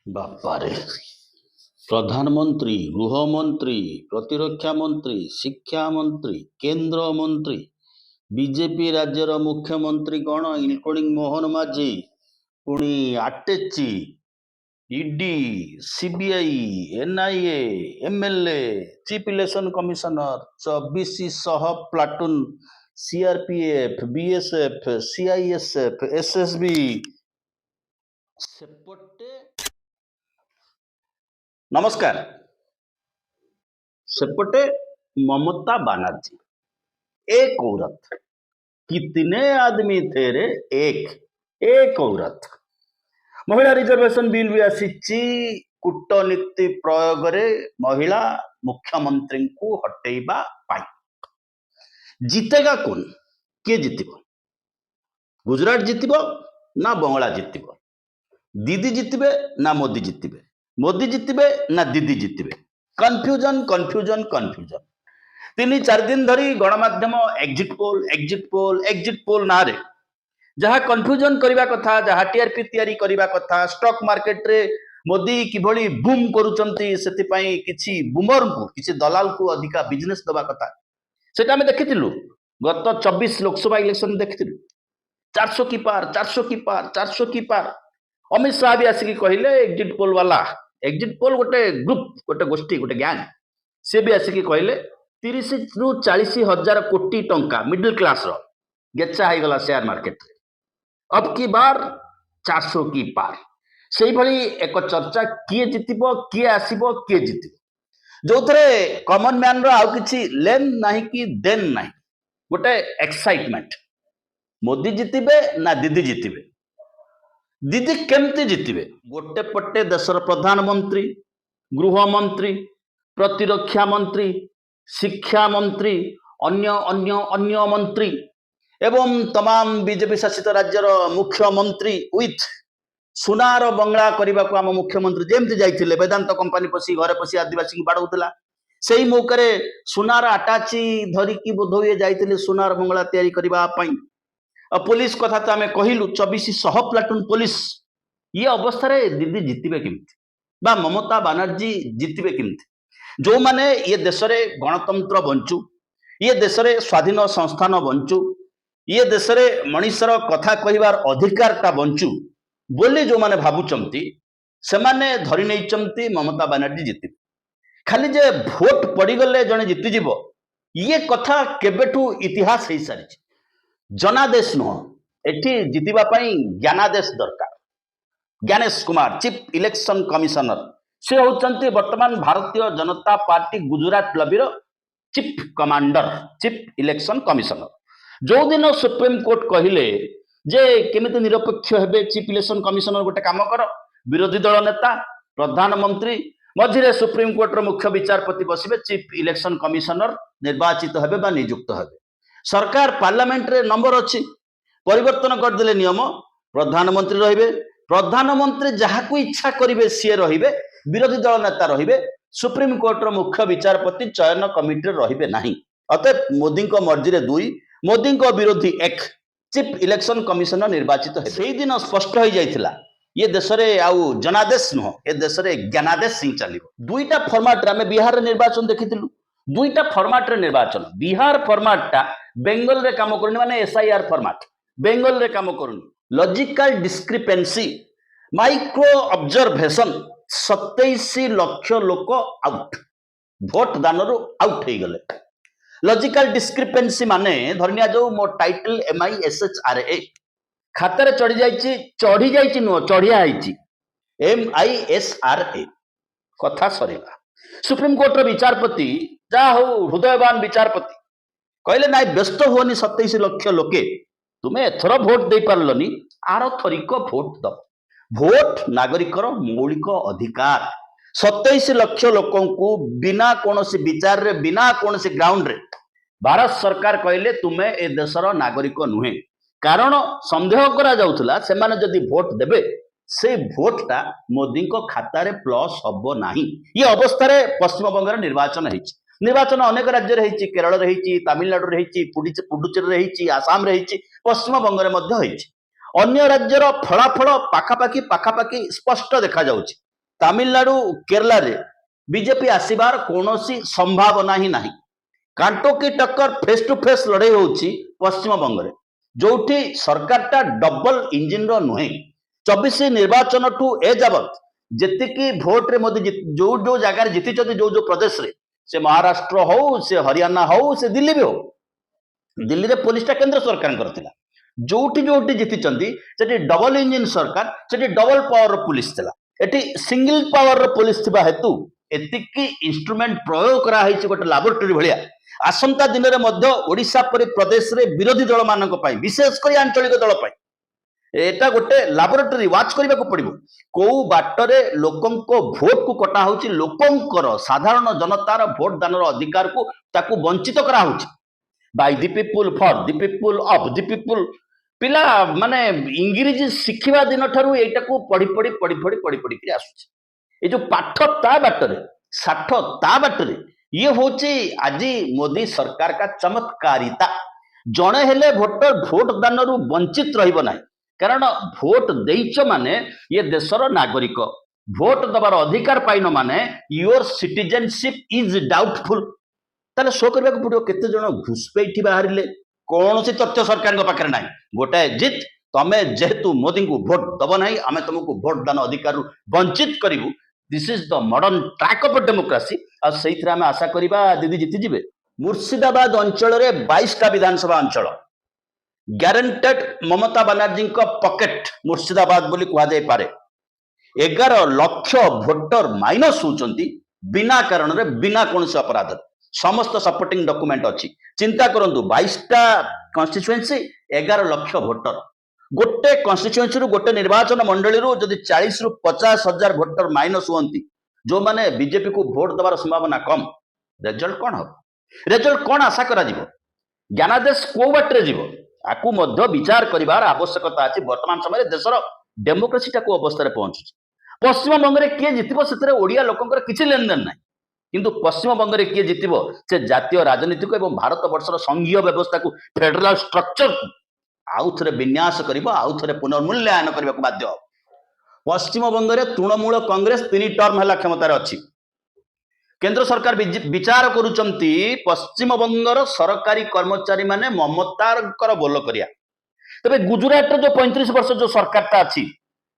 ବାପାରେ ପ୍ରଧାନମନ୍ତ୍ରୀ, ଗୃହମନ୍ତ୍ରୀ, ପ୍ରତିରକ୍ଷା ମନ୍ତ୍ରୀ, ଶିକ୍ଷା ମନ୍ତ୍ରୀ, କେନ୍ଦ୍ରମନ୍ତ୍ରୀ, ବିଜେପି ରାଜ୍ୟର ମୁଖ୍ୟମନ୍ତ୍ରୀ ଗଣ ଇନକ୍ଲୁଡିଂ ମୋହନ ମାଝୀ, ପୁଣି ଆଟେଚି, ED, CBI, NIA, MLA, chief election commissioner, 2400 platoon CRPF, BSF, CISF, SSB. ସେପଟେ नमस्कार सेपटे ममता बनर्जी एक औरत, कितने आदमी थे रे? एक औरत। महिला रिजर्वेशन बिल भी आसी कूटनीति प्रयोग रे महिला मुख्यमंत्री को हटेबा पाई। जीतेगा कौन? किए जीतिब? गुजरात जीतिब ना बंगला जीतिब? दीदी जीतिबे ना मोदी जीतिबे? मोदी जीतिबे ना दीदी जीतिबे? Confusion confusion confusion. 3-4 दिन धरी गणमाध्यम एक्जिट पोल ना रे जहाँ कन्फ्यूजन करबा कथा, जहाँ टीआरपी तैयारी करबा कथा, स्टॉक मार्केट रे मोदी किभली बूम करूचंती, सेति पई किछि बूमर को, किछि दलाल को अधिका बिजनेस दबा कथा, सेटा हम देखिथिलु। गत 24 लोकसभा इलेक्शन देखिथिलु 400 की पार 400 की पार 400 की पार। अमित शाह भी आसिक कहले, एक्जिट पोल वाला, एक्जिट पोल गोटे ग्रुप, गोटे गोष्ठी, गोटे गैंग, से भी आसिक कहले 30 ରୁ 40 हजार कोटी टंका मिडिल क्लास रो गेचा हो गला शेयर मार्केट रे। अब की बार 400 की पार। से भली एक चर्चा, किए जितिब, किए आसीब, किए जितिब, जो थरे कॉमन मैन रो आउ किछि लेन नाही कि देन नाही, गोटे एक्साइटमेंट। मोदी जितिबे ना दीदी जितिबे? दीदी केमती जितिबे? गोटे पटे देशर प्रधानमंत्री, गृहमंत्री, प्रतिरक्षा मंत्री, शिक्षा मंत्री, अन्य अन्य अन्य मंत्री एवं तमाम बीजेपी शासित राज्यर मुख्यमंत्री विथ सुनार बंगला करने को आम मुख्यमंत्री जमती जाइए, वेदांत कंपानी पशि घरे पशि आदिवासी बाड़ौला, से ही मौके सुनार आटाची धरिकी बोध हुए जाइए सुनार बंगला तैयारी करने। पुलिस कथा तो आम कहलु 2400 प्लाटून पुलिस। ये अवस्था दीदी जितबे केमती बा ममता बनर्जी जितबे केमती? जो माने ये देश में गणतंत्र बंचु, ये देश में स्वाधीन संस्थान बंचु, ये देश में मनुष्यर कथा कहबार अधिकारटा बंचु बोली जो माने भावुचंती, से माने धरी नहीं ममता बनर्जी जितबे। खाली जे भोट पड़गले जड़े जीतिजीव, ये कथा केबेठू इतिहास हो सारी। जनादेश नुह, एठी जितिबा पई ज्ञानादेश दरकार। Gyanesh Kumar chief election commissioner, से होचंती वर्तमान भारतीय जनता पार्टी गुजरात लबीर chief commander, chief election commissioner. जो दिन सुप्रीम कोर्ट कहले जे केमिति निरपेक्ष हेबे चीफ इलेक्शन कमिशनर, गोटे काम कर, विरोधी दल नेता, प्रधानमंत्री मझिरे सुप्रीम कोर्ट रो मुख्य विचारपति बसिबे, चीफ इलेक्शन कमिशनर निर्वाचित हेबे बा नियुक्त हेबे। सरकार पार्लियामेंट रे नंबर अच्छी, परिवर्तन करदेले नियम, प्रधानमंत्री रहिबे, प्रधानमंत्री जहाँ को इच्छा करिवे सी रहिबे, विरोधी दल नेता रहिबे, सुप्रीम कोर्ट रो मुख्य विचारपति चयन कमिटी रहिबे नाही। अतः मोदी को मर्जी रे 2, मोदी को विरोधी 1 चीफ इलेक्शन कमिशनर निर्वाचित है। से दिन स्पष्ट हो जाइथिला ये देश रे आउ जनादेश नुह, ये देश रे ज्ञानादेश सिंह चलिबो। दुईटा फॉर्मेट रे बिहार निर्वाचन देखिथिलु, दुईटा फॉर्मेट रे निर्वाचन। बिहार फॉर्मेट टा बेंगल रे काम करनी, माने एसआईआर फॉर्मेट बेंगल रे काम करनी। Logical discrepancy, micro observation, 27 lakh लोक आउट, भोट दान रु आउट हो गले। लॉजिकल डिस्क्रिपेंसी माने धरनिया जो मो टाइटल MISHRA खातार चढ़ी जाइए नुह, चढ़िया MISRA कथा सरीला। सुप्रीम कोर्ट रो विचारपति जा हो हृदयवान विचारपति कहले ना व्यस्त हुअनी, 27 लाख लोके तुम्हें एथर भोट दे पारलनी, आर थरिक भोट दब। भोट नागरिकर मौलिक अधिकार। 27 लाख लोकों को बिना कोनोसी विचार रे, बिना कोनोसी ग्राउंड रे भारत सरकार कहले तुम्हें ए देशर नागरिक नुहे, कारण संदेह करा जाउथला से माने जदि भोट देबे से भोटटा मोदी को खाता रे प्लस हबो नाही। ये अवस्था रे पश्चिम बंग निर्वाचन होइछि। निर्वाचन अनेक राज्य रे होइछि, केरल रे होइछि, तमिलनाडु रे होइछि, पुडुचेरी रे होइछि, आसाम रे होइछि, पश्चिम बंग रे मध्य होइछि। अन्य राज्यर फलाफल पाखापाखि स्पष्ट देखा जाउछि। तामिलनाडु केरला रे बीजेपी आसीबार कौनसी संभावना ही नहीं। कांटो की टक्कर फेस टू फेस लड़ाई होची पश्चिम बंग रे, जोठी सरकार टा डबल इंजिन रो नुहे। 24 निर्वाचन ठू ए जबत जेतिकी भोट रे मोदी जो जो जगह जीति जो जो प्रदेश रे, से महाराष्ट्र हो से हरियाणा हो से दिल्ली भी हो, दिल्ली रे पुलिस टा केंद्र सरकार करथिला, जोठी जोठी जीति सेठी डबल इंजिन सरकार, सेठी डबल पावर पुलिस थिला, एटी सिंगल पावर पुलिस थिबा हेतु एतिकी इंस्ट्रूमेंट प्रयोग करा हैछि गोटे लैबोरेटरी भलिया। आसंता दिन रे मध्य ओडिशा परि प्रदेश रे विरोधी दल मानक पई, विशेष करी आंचलिक दल पई एटा गोटे लैबोरेटरी वाच करबा को पड़िबो। को बाटरे लोकंको भोट को कटा होछि, लोकंकर साधारण जनतार भोट दानर अधिकार को ताकू वंचित करा होछि। By the people for the people of the people. पिला माने इंग्लिश शिखिबा दिन ठारू एटा को पढ़ी पढ़ी पढ़ी पढ़ी पढ़ी पढ़ी के आसुछि। ए जो पाठ ता बाटरे साठ ता बाटरे ये होछि आज मोदी सरकार का चमत्कारिता। जणे हेले भोटर भोट दानरू वंचित रहिबो नाही, कारण भोट देइछ माने ये देशर नागरिक, भोट दबार अधिकार पाइन माने योर सिटीजनशिप इज डाउटफुल। ताले शो करबा को पड़ियो केते जण घुसपैठी बाहरिले, कौन सी तथ्य सरकार को पाखरे नाही, गोटाए जित तमे जेहेतु मोदी को भोट दब नाही, आमे तुमको भोट दान अधिकार वंचित करिवु। This is the modern track of democracy. आ सेइथरा आमे आशा करिबा दीदी जीति जिबे। मुर्शिदाबाद अंचल रे 22 टा विधानसभा अंचल ग्यारंटेड ममता बनर्जी को पॉकेट मुर्शिदाबाद बोली कहा जाय पारे। 11 लाख भोटर माइनस होचंती बिना कारण रे, बिना कोनसे अपराध। समस्त सपोर्टिंग डॉक्यूमेंट अच्छी। चिंता करंतु 22 टा कॉन्स्टिट्यूएंसी 11 लाख भोटर, गोटे कॉन्स्टिट्यूएंसी रु गोटे निर्वाचन मंडली रु जदि 40 रु 50 हजार भोटर माइनस हुअंती, जो माने बीजेपी को भोट दबार संभावना कम, रिजल्ट कौन हो, रिजल्ट कौन आशा करा जिवो, ज्ञानादेश को बाटरे जिवो, आकु मध्य विचार करिवार आवश्यकता अछि। वर्तमान समय देशर डेमोक्रेसी टा को अवस्था रे पहुंचुछि। पश्चिम बंग रे के जितिबो सेतरे ओडिया लोकंकर किछि लेन देन नाही, किंतु पश्चिम बंग रे किए जितिबो से जातीय राजनीति को एवं भारत वर्षर संघीय व्यवस्था को, फेडरल स्ट्रक्चर को आउ थरे विन्यास करिबो, आउ थरे पुनर्मूल्यांकन करबा को बाध्य। पश्चिम बंग रे तृणमूल कांग्रेस 3 टर्म हला क्षमतार अछि। केंद्र सरकार विचार करूचंती पश्चिम बंगर सरकारी कर्मचारी माने ममतार बोल करिया। तबे गुजरात रे जो 35 वर्ष जो सरकारटा अछि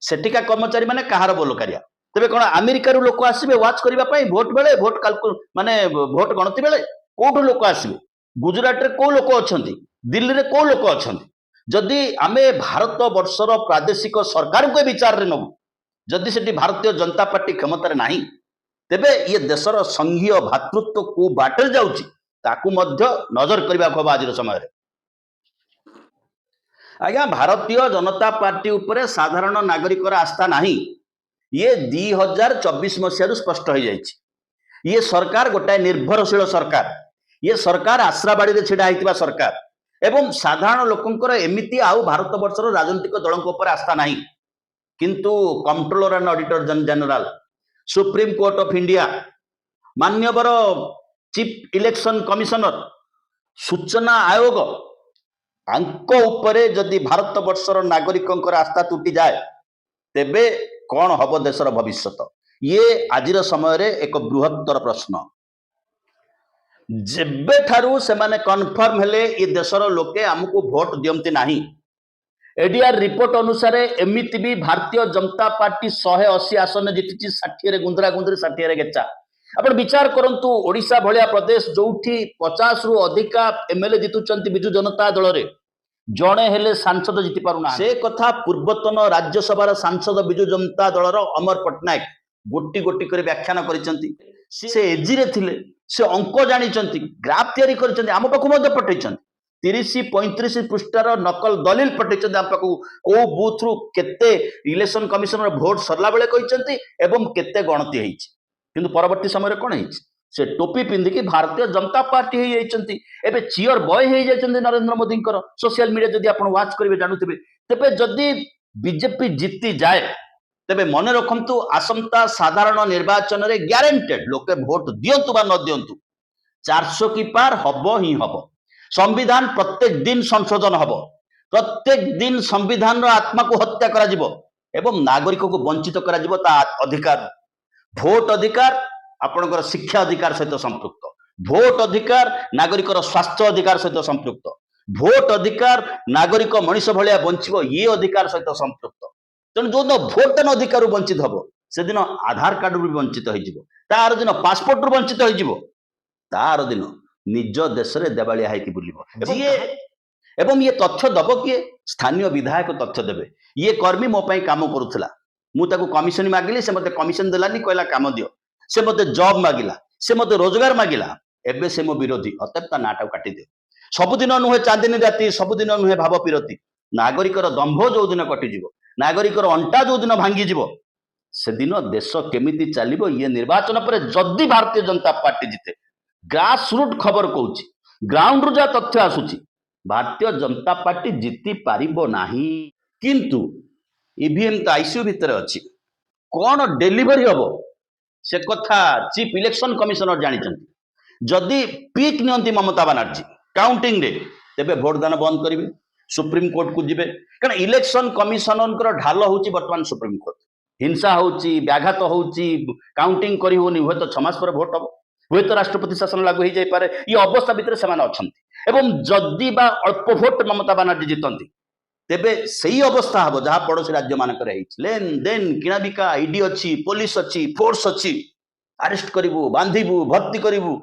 सेटिका कर्मचारी माने कहार बोल करिया। तेबे कोन अमेरिका रु लोक आसीबे वाच करिबा पई भोट बेले, भोट कालकुल माने भोट गणति बेले कोठु लोक आसीबे? गुजरात रे को लोक अछंती, दिल्ली रे को लोक अछंती? जदि आमे भारत वर्षर प्रादेशिक सरकार को विचार रे नबु, जदि सेठी भारतीय जनता पार्टी क्षमता रे नाही, तेबे ये देशर संघीय भातृत्व को बाटर जाउची, ताकू मध्य नजर करिबा को आजिर समय रे। आज्ञा भारतीय जनता पार्टी उपरे साधारण नागरिकर आस्था नाही, ये 2024 मसीह स्पष्ट हो जाइए। ये सरकार गोटाए निर्भरशील सरकार, ये सरकार आश्राबाड़ी रे छिड़ा होइतिबा सरकार, एवं साधारण लोकंकर एमिति आउ भारत वर्षर राजनीतिक दलक उपर आस्था नाही। किंतु controller and auditor general, supreme court of India, मान्यवर चीफ इलेक्शन कमिशनर, सूचना आयोग आंक उपरे जदि भारत वर्षर नागरिकंकर आस्था टूटी जाए, तेबे कौन हब देशर भविष्यत? ये आजिर समय रे एक बृहत्तर प्रश्न। जेबे ठारू से माने कन्फर्म हेले ये देशर लोके हमको भोट दियंती नाही। एडीआर रिपोर्ट अनुसार एमिति भी भारतीय जनता पार्टी 180 आसन जीतिची, 60 रे गुंदरा गुंदरी, 60 रे गेचा। आपण विचार करंतु ओडिशा भलिया प्रदेश जोठी 50 रु अधिका एमएलए जीतुचंती बिजु जनता दल रे, जणे हेले सांसद जीति पारुना। से कथा पूर्वतन राज्यसभा सांसद बिजु जनता दलर अमर पटनायक गोटी गोटी कर व्याख्यान करिसंती। से एजी रे थिले, से अंक जानिचंती, ग्राफ तयारी करिसंती, आम पाखु मध्य पठैचंती। 30-35 पृष्ठार नकल दलिल पठैचंती आम पाखु, को बूथ रु केते इलेक्शन कमिशनर भोट सरला बेले कहिसंती एवं केते गणति हेइछि। किंतु परवर्ती समय कोन हेइछि, से टोपी पिंधिकी भारतीय जनता पार्टी हेइ जाइछंती। एबे चियर बॉय हेइ जाइछंती नरेंद्र मोदींकर। सोशल मीडिया जदि आपण वाच करिवे जानुथिबे, तेबे जदि बीजेपी जीति जाए, तेबे मन रखंतु आसंता साधारण निर्वाचन रे ग्यारंटेड लोके भोट दियंतु बा न दियंतु 400 की पार हबो ही हबो। संविधान प्रत्येक दिन संशोधन हबो, प्रत्येक दिन संविधान रो आत्मा को हत्या करा जिवो एवं नागरिक को वंचित करा जिवो ता अधिकार। भोट अधिकार आपणकर शिक्षा अधिकार सहित संपृक्त, भोट अधिकार नागरिकर स्वास्थ्य अधिकार सहित संपृक्त, भोट अधिकार नागरिक मनीष भाया बंचब ये अधिकार सहित संपृक्त। तेणु जो दिन भोट अधिकार वंचित हम से दिन आधार कार्ड भी वंचित हो, तार दिन पासपोर्ट रु वंचित हो, तार दिन निज देश में देवालिया है बुल एवं ये तथ्य दब किए स्थानीय विधायक तथ्य देवे ये कर्मी मो काम करूला मुझे कमिशन मागिली से मत कमिशन देलानी कहला काम दियो से मत जॉब मागिला से मत रोजगार मागिला एबे से मो विरोधी अतएव ता नाटा काटी दियो सबुदिन नुहे चांदनी राति सबुदिन नुहे भाव पिरती नागरिकर दंभ जो दिन कटिज नागरिकर अंटा जो दिन भांगी से दिन देश केमिति चलिबो ये निर्वाचन पर जदि भारतीय जनता पार्टी जीते ग्रास रूट खबर कहूँ ग्राउंड रू जहाँ तथ्य आसूची भारतीय जनता पार्टी जीति पारिबो नाही किंतु ईवीएम तो आईसीयू भितर अच्छी कौन डेलीवरी हम से कथा चीफ इलेक्शन कमिशनर जानी जदि पीक नियंती ममता बनर्जी काउंटिंग रे तेबे भोटदान बंद करेंगे सुप्रीम कोर्ट को जीवे कारण इलेक्शन कमिशनर ढाल होची वर्तमान सुप्रीम कोर्ट हिंसा होची व्याघात होची काउंटिंग करी होनी हुए तो 6 मास पर भोट हम हुए तो राष्ट्रपति शासन लागू हो जाए पारे ये अवस्था भितर से एवं जदि बा अल्प भोट ममता बनर्जी जीतती तेबे सही अवस्था हम जहाँ पड़ोसी राज्य मानक लेन देन किणाबिका ईडी अच्छी पुलिस अच्छी फोर्स अच्छी अरेस्ट करू बांधबू भर्ती करू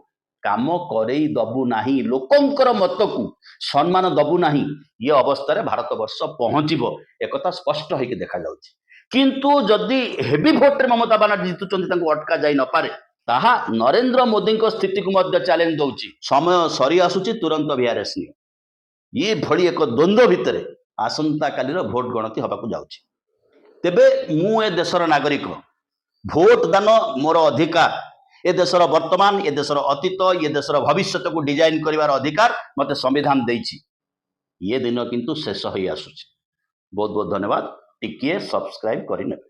काम करई दबू नाही लोकंकर मत को सम्मान दबू नाही ये अवस्था भारत वर्ष पहुंचब एक स्पष्ट होकर देखा जाउछि किंतु जदि हेवी भोट रे ममता बनर्जी जीतुचंती अटका जाई न पारे ताहा नरेंद्र मोदी स्थिति को मध्य चैलेंज दौची समय सरी आसुची तुरंत वीआरएस नियो ये भली एक द्वंद्व भितर आसंता कालीर भोट गणति हबाकू जाउची तेबे मु ए देशर नागरिक भोट दान मोर अधिकार ए देशर वर्तमान ए देशर अतीत ये देशर भविष्य को डिजाइन करिवार अधिकार मते संविधान देइछि ये दिन किंतु शेष होई आसुची बहुत बहुत धन्यवाद टिकिए सब्सक्राइब करि नेबे।